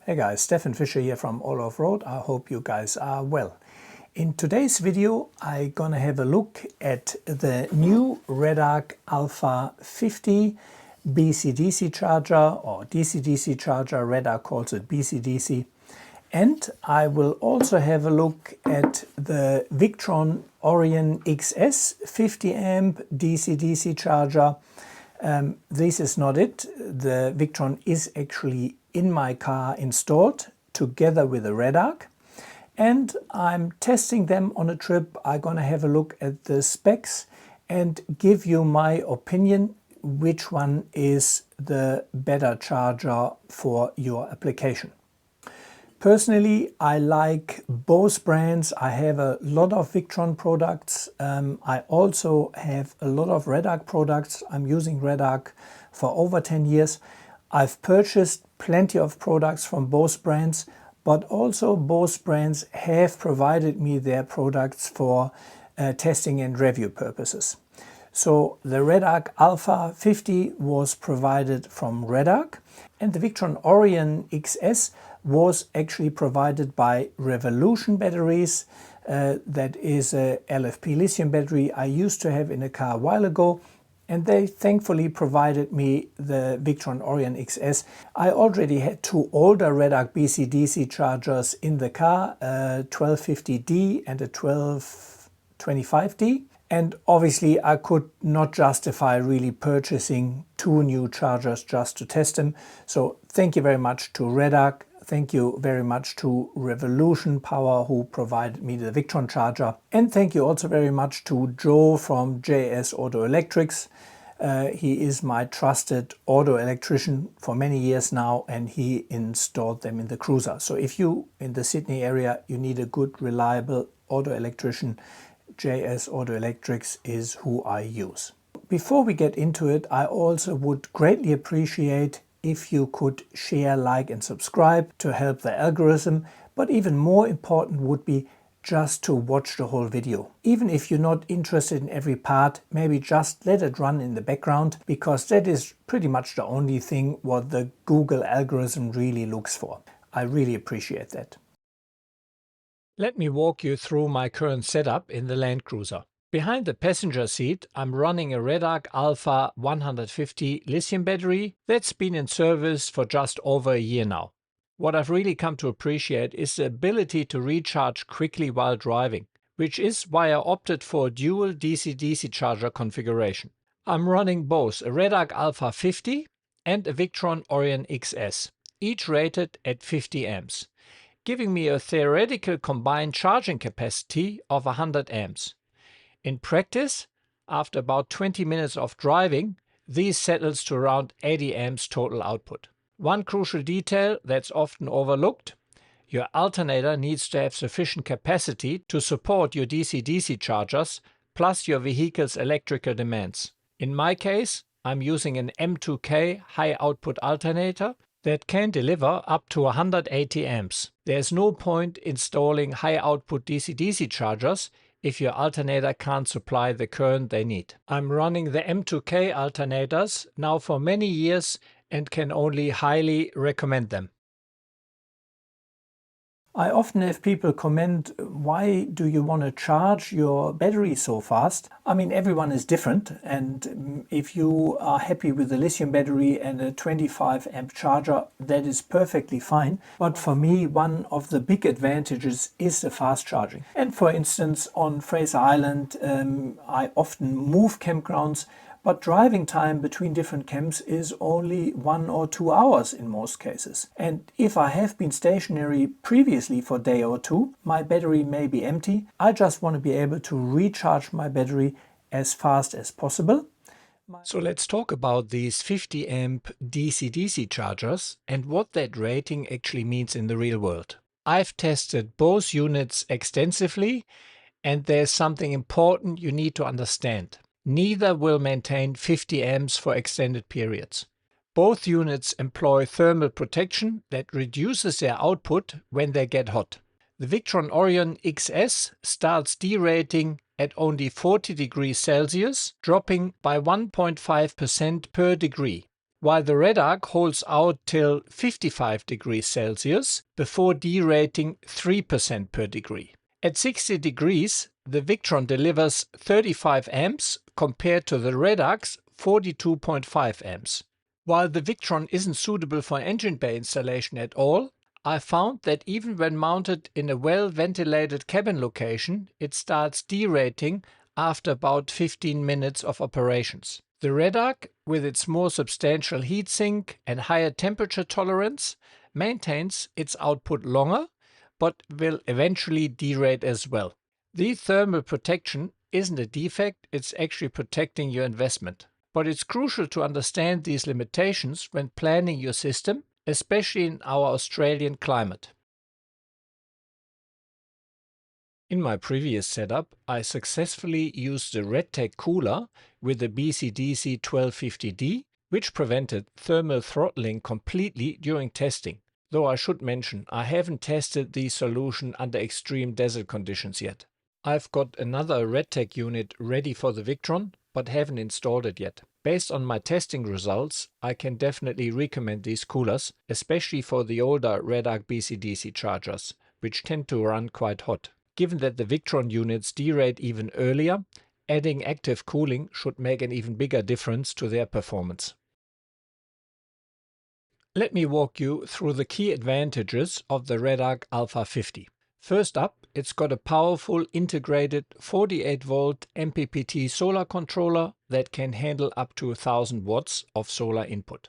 Hey guys, Stefan Fischer here from All Off Road. I hope you guys are well. In today's video I'm gonna have a look at the new Redarc Alpha 50 BCDC charger or DCDC charger. Redarc calls it BCDC. And I will also have a look at the Victron Orion XS 50 amp DCDC charger. This is not it. The Victron is actually in my car installed together with a Redarc, and I'm testing them on a trip. I'm gonna have a look at the specs and give you my opinion which one is the better charger for your application. Personally, I like both brands. I have a lot of Victron products. I also have a lot of Redarc products. I'm using Redarc for over 10 years. I've purchased plenty of products from both brands, but also both brands have provided me their products for testing and review purposes. So the Redarc Alpha 50 was provided from Redarc, and the Victron Orion XS was actually provided by Revolution batteries. That is a LFP lithium battery I used to have in a car a while ago, and they thankfully provided me the Victron Orion XS. I already had two older Redarc BCDC chargers in the car, a 1250D and a 1225D. And obviously I could not justify really purchasing two new chargers just to test them. So thank you very much to Redarc. Thank you very much to Revolution Power who provided me the Victron charger. And thank you also very much to Joe from JS Auto Electrics. He is my trusted auto electrician for many years now, and he installed them in the cruiser. So if you in the Sydney area, you need a good reliable auto electrician, JS Auto Electrics is who I use. Before we get into it, I also would greatly appreciate if you could share, like and subscribe to help the algorithm, but even more important would be just to watch the whole video. Even if you're not interested in every part, maybe just let it run in the background, because that is pretty much the only thing what the Google algorithm really looks for. I really appreciate that. Let me walk you through my current setup in the Land Cruiser. Behind the passenger seat, I'm running a Redarc Alpha 150 lithium battery that's been in service for just over a year now. What I've really come to appreciate is the ability to recharge quickly while driving, which is why I opted for a dual DC-DC charger configuration. I'm running both a Redarc Alpha 50 and a Victron Orion XS, each rated at 50 amps, giving me a theoretical combined charging capacity of 100 amps. In practice, after about 20 minutes of driving, this settles to around 80 amps total output. One crucial detail that's often overlooked: your alternator needs to have sufficient capacity to support your DC-DC chargers plus your vehicle's electrical demands. In my case, I'm using an M2K high output alternator that can deliver up to 180 amps. There's no point installing high output DC-DC chargers if your alternator can't supply the current they need. I'm running the M2K alternators now for many years and can only highly recommend them. I often have people comment, why do you want to charge your battery so fast? I mean, everyone is different, and if you are happy with a lithium battery and a 25 amp charger, that is perfectly fine. But for me, one of the big advantages is the fast charging. And for instance, on Fraser Island, I often move campgrounds, but driving time between different camps is only 1 or 2 hours in most cases. And if I have been stationary previously for a day or two, my battery may be empty. I just want to be able to recharge my battery as fast as possible. So let's talk about these 50 amp DC-DC chargers and what that rating actually means in the real world. I've tested both units extensively, and there's something important you need to understand. Neither will maintain 50 amps for extended periods. Both units employ thermal protection that reduces their output when they get hot. The Victron Orion XS starts derating at only 40 degrees Celsius, dropping by 1.5% per degree, while the Redarc holds out till 55 degrees Celsius before derating 3% per degree. At 60 degrees, the Victron delivers 35 amps compared to the Redarc's 42.5 amps. While the Victron isn't suitable for engine bay installation at all, I found that even when mounted in a well-ventilated cabin location, it starts derating after about 15 minutes of operations. The Redarc, with its more substantial heatsink and higher temperature tolerance, maintains its output longer, but will eventually derate as well. The thermal protection isn't a defect, it's actually protecting your investment. But it's crucial to understand these limitations when planning your system, especially in our Australian climate. In my previous setup, I successfully used the Redtek cooler with the BCDC 1250D, which prevented thermal throttling completely during testing. Though I should mention, I haven't tested the solution under extreme desert conditions yet. I've got another Redtek unit ready for the Victron, but haven't installed it yet. Based on my testing results, I can definitely recommend these coolers, especially for the older Redarc BCDC chargers, which tend to run quite hot. Given that the Victron units derate even earlier, adding active cooling should make an even bigger difference to their performance. Let me walk you through the key advantages of the Redarc Alpha 50. First up, it's got a powerful integrated 48-volt MPPT solar controller that can handle up to 1000 watts of solar input.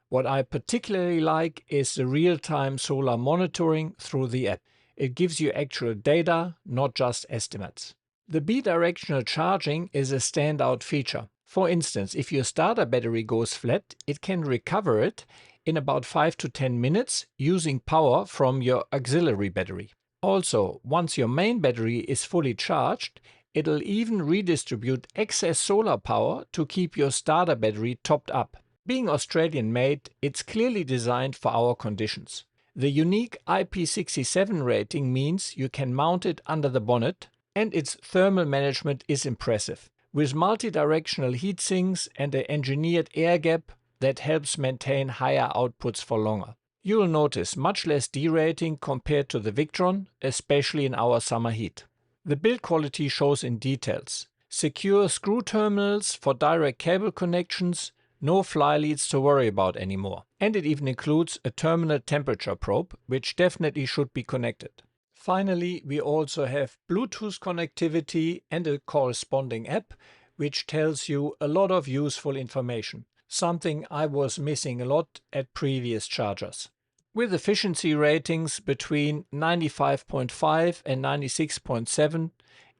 What I particularly like is the real-time solar monitoring through the app. It gives you actual data, not just estimates. The bidirectional charging is a standout feature. For instance, if your starter battery goes flat, it can recover it in about 5 to 10 minutes using power from your auxiliary battery. Also, once your main battery is fully charged, it'll even redistribute excess solar power to keep your starter battery topped up. Being Australian-made, it's clearly designed for our conditions. The unique IP67 rating means you can mount it under the bonnet, and its thermal management is impressive, with multi-directional heat sinks and an engineered air gap that helps maintain higher outputs for longer. You'll notice much less derating compared to the Victron, especially in our summer heat. The build quality shows in details. Secure screw terminals for direct cable connections, no fly leads to worry about anymore. And it even includes a terminal temperature probe, which definitely should be connected. Finally, we also have Bluetooth connectivity and a corresponding app, which tells you a lot of useful information, something I was missing a lot at previous chargers. With efficiency ratings between 95.5 and 96.7,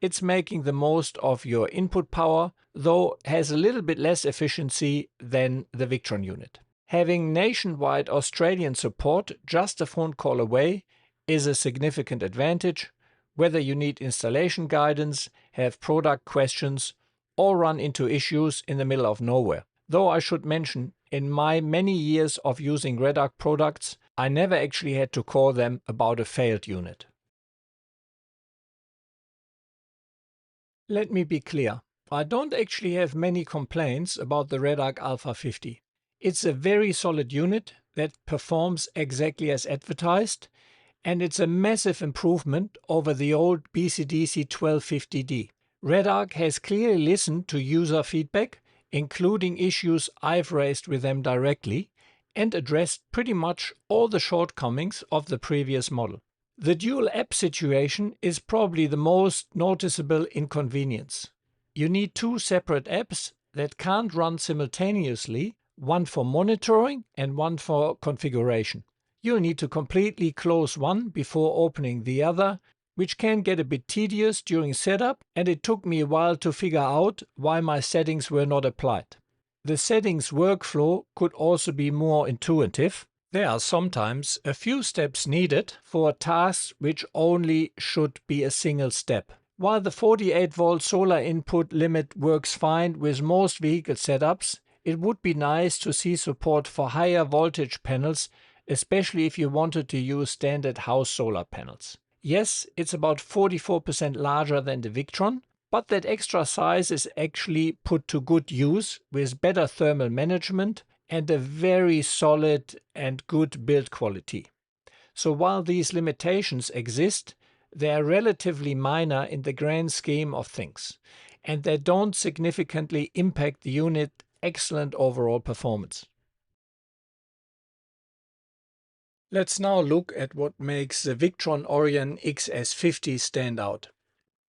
it's making the most of your input power, though has a little bit less efficiency than the Victron unit. Having nationwide Australian support just a phone call away is a significant advantage, whether you need installation guidance, have product questions, or run into issues in the middle of nowhere. Though I should mention, in my many years of using Redarc products, I never actually had to call them about a failed unit. Let me be clear, I don't actually have many complaints about the Redarc Alpha 50. It's a very solid unit that performs exactly as advertised, and it's a massive improvement over the old BCDC 1250D. Redarc has clearly listened to user feedback, including issues I've raised with them directly, and addressed pretty much all the shortcomings of the previous model. The dual app situation is probably the most noticeable inconvenience. You need two separate apps that can't run simultaneously, one for monitoring and one for configuration. You'll need to completely close one before opening the other, which can get a bit tedious during setup, and it took me a while to figure out why my settings were not applied. The settings workflow could also be more intuitive. There are sometimes a few steps needed for tasks which only should be a single step. While the 48-volt solar input limit works fine with most vehicle setups, it would be nice to see support for higher voltage panels, especially if you wanted to use standard house solar panels. Yes, it's about 44% larger than the Victron, but that extra size is actually put to good use with better thermal management and a very solid and good build quality. So while these limitations exist, they are relatively minor in the grand scheme of things, and they don't significantly impact the unit's excellent overall performance. Let's now look at what makes the Victron Orion XS 50 stand out.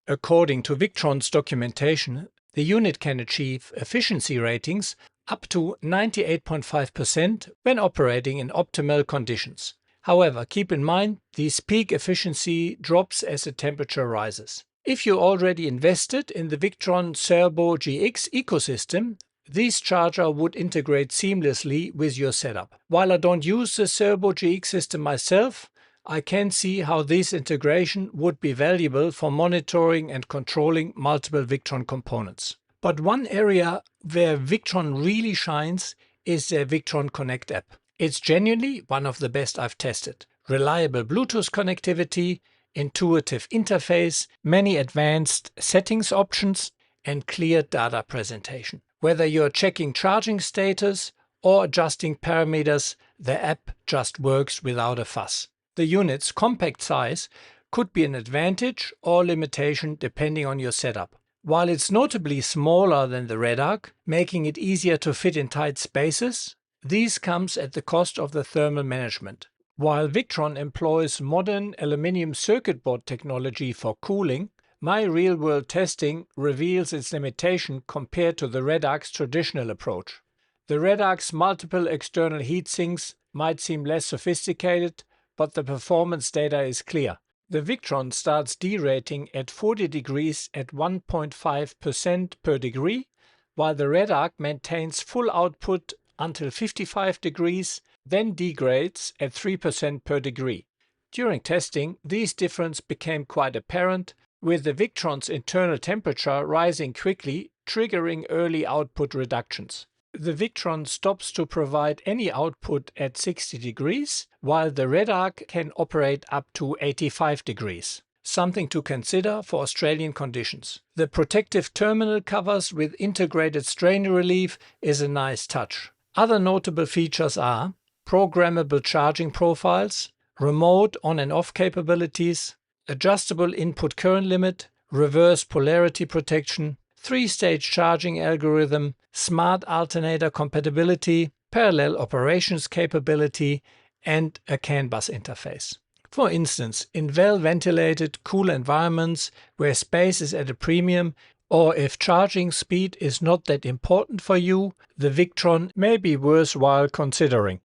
According to Victron's documentation, the unit can achieve efficiency ratings up to 98.5% when operating in optimal conditions. However, keep in mind this peak efficiency drops as the temperature rises. If you already invested in the Victron Serbo GX ecosystem, this charger would integrate seamlessly with your setup. While I don't use the Serbo GX system myself, I can see how this integration would be valuable for monitoring and controlling multiple Victron components. But one area where Victron really shines is their Victron Connect app. It's genuinely one of the best I've tested. Reliable Bluetooth connectivity, intuitive interface, many advanced settings options, and clear data presentation. Whether you're checking charging status or adjusting parameters, the app just works without a fuss. The unit's compact size could be an advantage or limitation depending on your setup. While it's notably smaller than the Redarc, making it easier to fit in tight spaces, this comes at the cost of the thermal management. While Victron employs modern aluminium circuit board technology for cooling, my real-world testing reveals its limitation compared to the Redarc's traditional approach. The Redarc's multiple external heat sinks might seem less sophisticated, but the performance data is clear. The Victron starts derating at 40 degrees at 1.5% per degree, while the Redarc maintains full output until 55 degrees, then degrades at 3% per degree. During testing, this difference became quite apparent, with the Victron's internal temperature rising quickly, triggering early output reductions. The Victron stops to provide any output at 60 degrees, while the Redarc can operate up to 85 degrees. Something to consider for Australian conditions. The protective terminal covers with integrated strain relief is a nice touch. Other notable features are programmable charging profiles, remote on and off capabilities, adjustable input current limit, reverse polarity protection, 3-stage charging algorithm, smart alternator compatibility, parallel operations capability, and a CAN bus interface. For instance, in well-ventilated, cool environments where space is at a premium, or if charging speed is not that important for you, the Victron may be worthwhile considering.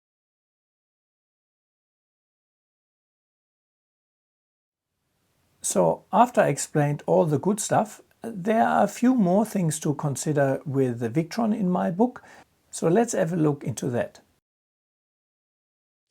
So after I explained all the good stuff, there are a few more things to consider with the Victron in my book, so let's have a look into that.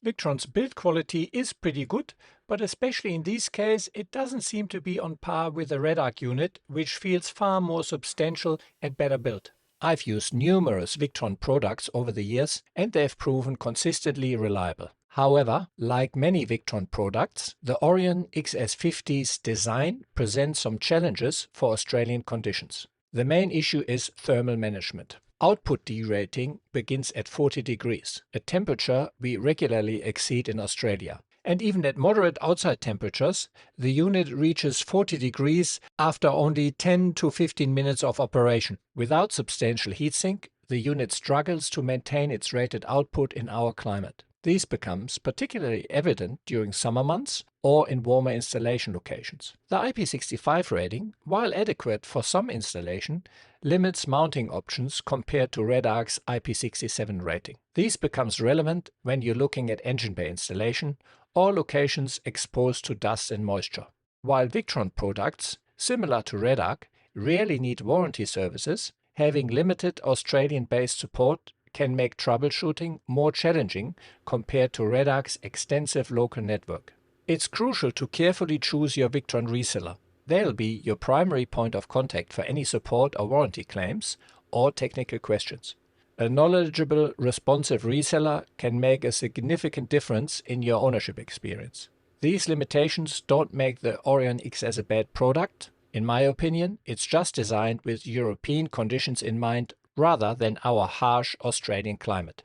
Victron's build quality is pretty good, but especially in this case it doesn't seem to be on par with the Redarc unit, which feels far more substantial and better built. I've used numerous Victron products over the years and they've proven consistently reliable. However, like many Victron products, the Orion XS50's design presents some challenges for Australian conditions. The main issue is thermal management. Output derating begins at 40 degrees, a temperature we regularly exceed in Australia. And even at moderate outside temperatures, the unit reaches 40 degrees after only 10 to 15 minutes of operation. Without substantial heatsink, the unit struggles to maintain its rated output in our climate. This becomes particularly evident during summer months or in warmer installation locations. The IP65 rating, while adequate for some installation, limits mounting options compared to Redarc's IP67 rating. This becomes relevant when you're looking at engine bay installation or locations exposed to dust and moisture. While Victron products, similar to Redarc, rarely need warranty services, having limited Australian-based support can make troubleshooting more challenging compared to Redarc's extensive local network. It's crucial to carefully choose your Victron reseller. They'll be your primary point of contact for any support or warranty claims or technical questions. A knowledgeable, responsive reseller can make a significant difference in your ownership experience. These limitations don't make the Orion XS a bad product. In my opinion, it's just designed with European conditions in mind rather than our harsh Australian climate.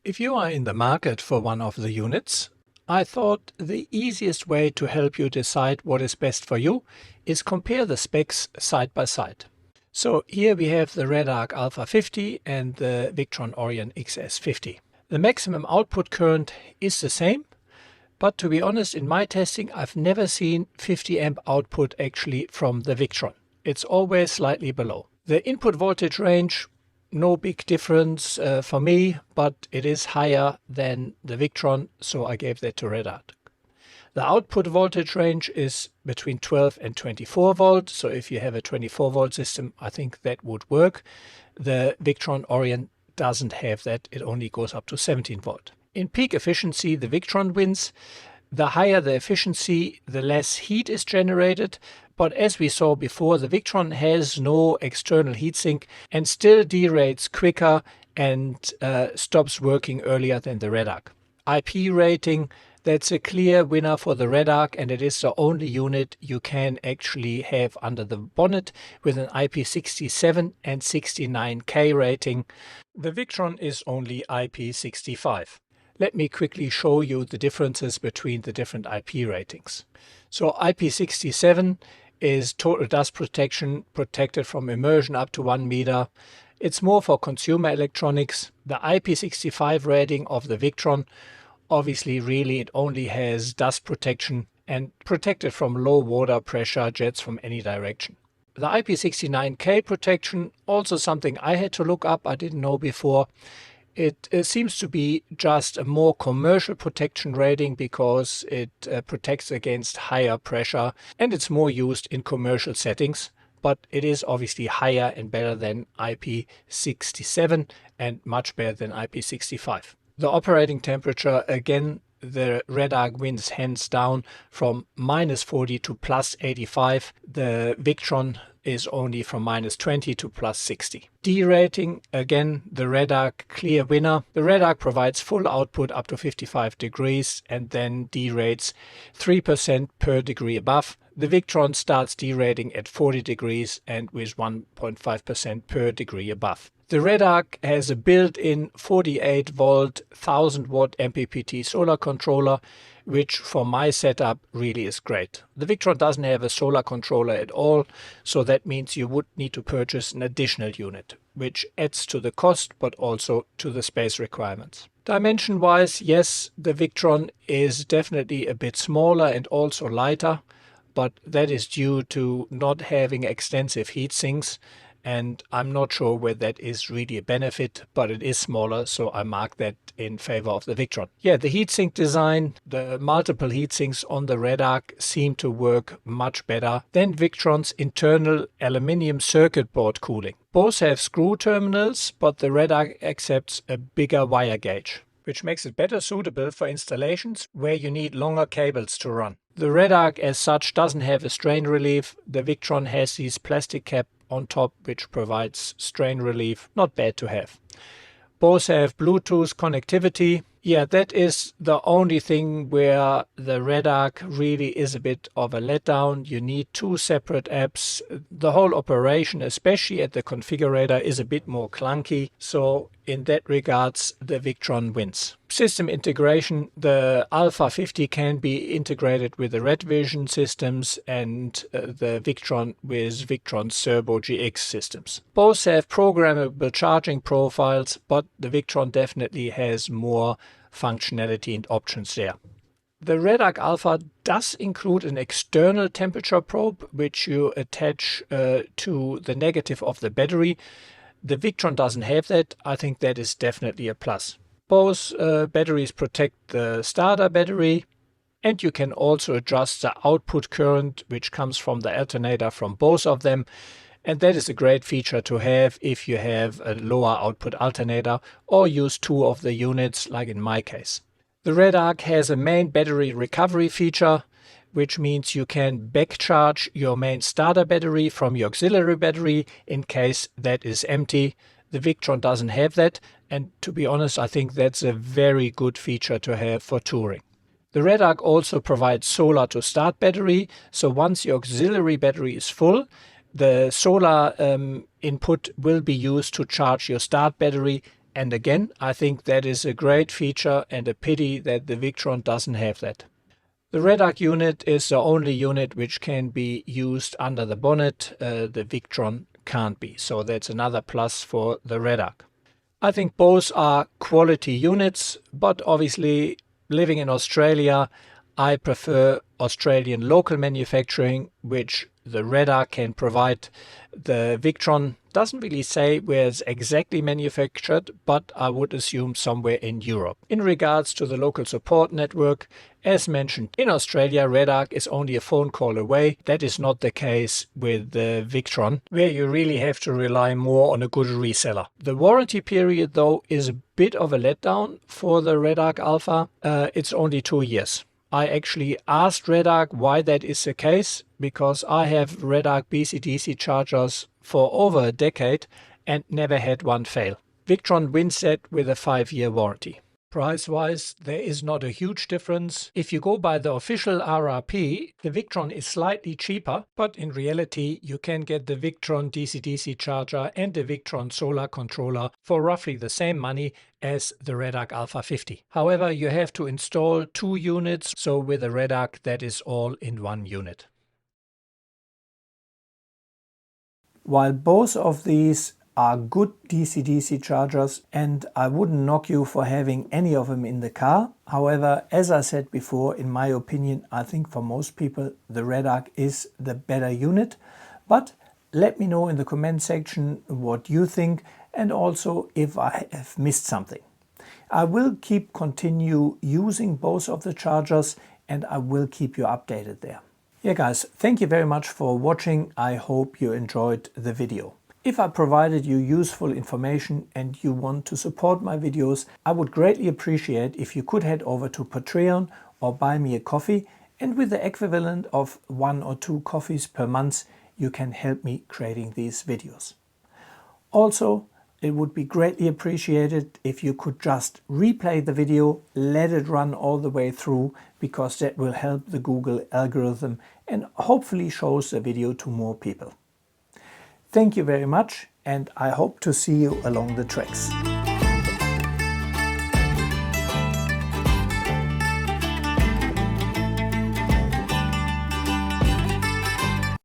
If you are in the market for one of the units, I thought the easiest way to help you decide what is best for you is compare the specs side by side. So here we have the Redarc Alpha 50 and the Victron Orion XS 50. The maximum output current is the same, but to be honest, in my testing I've never seen 50 amp output actually from the Victron. It's always slightly below. The input voltage range, no big difference for me, but it is higher than the Victron, so I gave that to Redarc. The output voltage range is between 12 and 24 volt, so if you have a 24 volt system, I think that would work. The Victron Orion doesn't have that, it only goes up to 17 volt. In peak efficiency, the Victron wins. The higher the efficiency, the less heat is generated. But as we saw before, the Victron has no external heatsink and still derates quicker and stops working earlier than the Redarc. IP rating, that's a clear winner for the Redarc, and it is the only unit you can actually have under the bonnet with an IP67 and 69K rating. The Victron is only IP65. Let me quickly show you the differences between the different IP ratings. So IP67 is total dust protection, protected from immersion up to 1 meter. It's more for consumer electronics. The IP65 rating of the Victron, obviously really it only has dust protection and protected from low water pressure jets from any direction. The IP69K protection, also something I had to look up, I didn't know before. It seems to be just a more commercial protection rating because it protects against higher pressure and it's more used in commercial settings, but it is obviously higher and better than IP67 and much better than IP65. The operating temperature, again, the Redarc wins hands down from -40 to +85. The Victron is only from -20 to +60. D rating, again, the Redarc clear winner. The Redarc provides full output up to 55 degrees and then derates 3% per degree above. The Victron starts derating at 40 degrees and with 1.5% per degree above. The Redarc has a built-in 48 volt 1000 watt MPPT solar controller, which for my setup really is great. The Victron doesn't have a solar controller at all, so that means you would need to purchase an additional unit, which adds to the cost but also to the space requirements. Dimension-wise, yes, the Victron is definitely a bit smaller and also lighter, but that is due to not having extensive heat sinks. And I'm not sure whether that is really a benefit, but it is smaller, so I mark that in favor of the Victron. Yeah, the heatsink design, the multiple heatsinks on the Redarc seem to work much better than Victron's internal aluminium circuit board cooling. Both have screw terminals, but the Redarc accepts a bigger wire gauge, which makes it better suitable for installations where you need longer cables to run. The Redarc as such doesn't have a strain relief. The Victron has these plastic cap on top, which provides strain relief. Not bad to have. Both have Bluetooth connectivity. Yeah, that is the only thing where the Redarc really is a bit of a letdown. You need two separate apps. The whole operation, especially at the configurator, is a bit more clunky. So in that regards, the Victron wins. System integration, the Alpha 50 can be integrated with the Red Vision systems and the Victron with Victron's Turbo GX systems. Both have programmable charging profiles, but the Victron definitely has more functionality and options there. The Redarc Alpha does include an external temperature probe, which you attach to the negative of the battery. The Victron doesn't have that. I think that is definitely a plus. Both batteries protect the starter battery, and you can also adjust the output current, which comes from the alternator from both of them. And that is a great feature to have if you have a lower output alternator or use two of the units, like in my case. The Redarc has a main battery recovery feature, which means you can backcharge your main starter battery from your auxiliary battery in case that is empty. The Victron doesn't have that, and to be honest, I think that's a very good feature to have for touring. The Redarc also provides solar to start battery, so once your auxiliary battery is full, the solar input will be used to charge your start battery And again, I think that is a great feature and a pity that the Victron doesn't have that. The Redarc unit is the only unit which can be used under the bonnet. The Victron can't be, so that's another plus for the Redarc. I think both are quality units, but obviously living in Australia, I prefer Australian local manufacturing, which the Redarc can provide. The Victron doesn't really say where it's exactly manufactured, but I would assume somewhere in Europe. In regards to the local support network, as mentioned, in Australia, Redarc is only a phone call away. That is not the case with the Victron, where you really have to rely more on a good reseller. The warranty period, though, is a bit of a letdown for the Redarc Alpha. It's only 2 years. I actually asked Redarc why that is the case, because I have Redarc BCDC chargers for over a decade and never had one fail. Victron wins that with a 5-year warranty. Price-wise, there is not a huge difference. If you go by the official RRP, the Victron is slightly cheaper, but in reality you can get the Victron DCDC charger and the Victron solar controller for roughly the same money as the Redarc Alpha 50. However, you have to install 2 units, so with the Redarc that is all in 1 unit. While both of these are good DC-DC chargers, and I wouldn't knock you for having any of them in the car. However, as I said before, in my opinion, I think for most people the Redarc is the better unit. But let me know in the comment section what you think, and also if I have missed something. I will continue using both of the chargers, and I will keep you updated there. Yeah guys, thank you very much for watching. I hope you enjoyed the video. If I provided you useful information and you want to support my videos, I would greatly appreciate if you could head over to Patreon or buy me a coffee, and with the equivalent of 1 or 2 coffees per month, you can help me creating these videos. Also, it would be greatly appreciated if you could just replay the video, let it run all the way through, because that will help the Google algorithm and hopefully shows the video to more people. Thank you very much, and I hope to see you along the tracks.